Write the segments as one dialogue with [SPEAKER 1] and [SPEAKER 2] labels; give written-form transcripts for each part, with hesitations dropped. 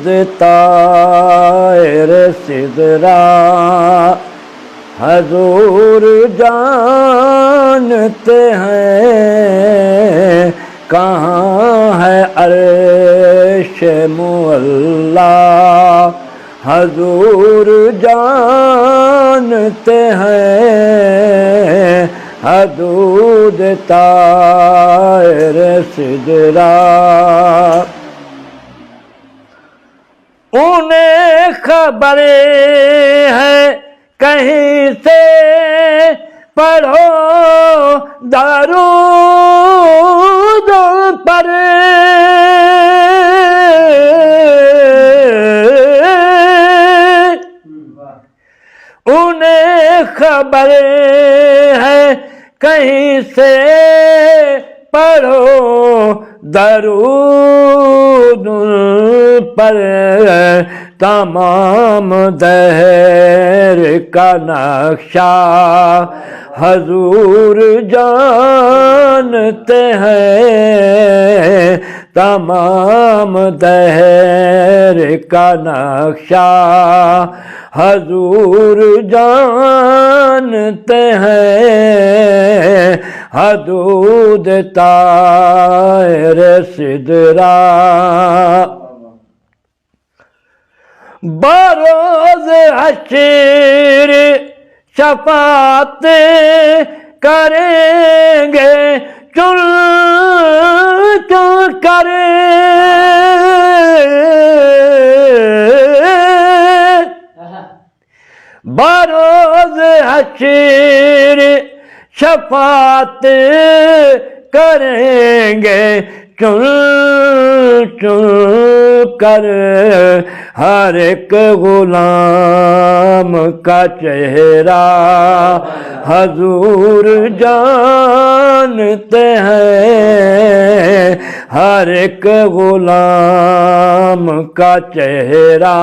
[SPEAKER 1] دیتا ہے سدرا حضور جانتے ہیں کہاں ہے عرش معلا حضور جانتے ہیں حدود طائر سدرا انہیں خبر ہے کہیں سے پڑھو درود پر انہیں خبر ہے کہیں سے پڑھو درود پر تمام دہر کا نقشہ حضور جانتے ہیں تمام دہر کا نقشہ حضور جانتے ہیں حدود طائر سدرا بروز حشر شفاعت کریں گے چن چن کر بروز حشر شفاعت کریں گے چن چن کر ہر ایک غلام کا چہرہ حضور جانتے ہیں ہر ایک غلام کا چہرہ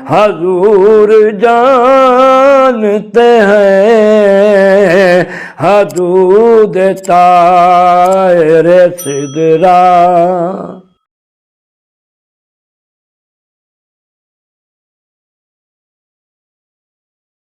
[SPEAKER 1] حضور جانتے ہیں حدود طائر سدرا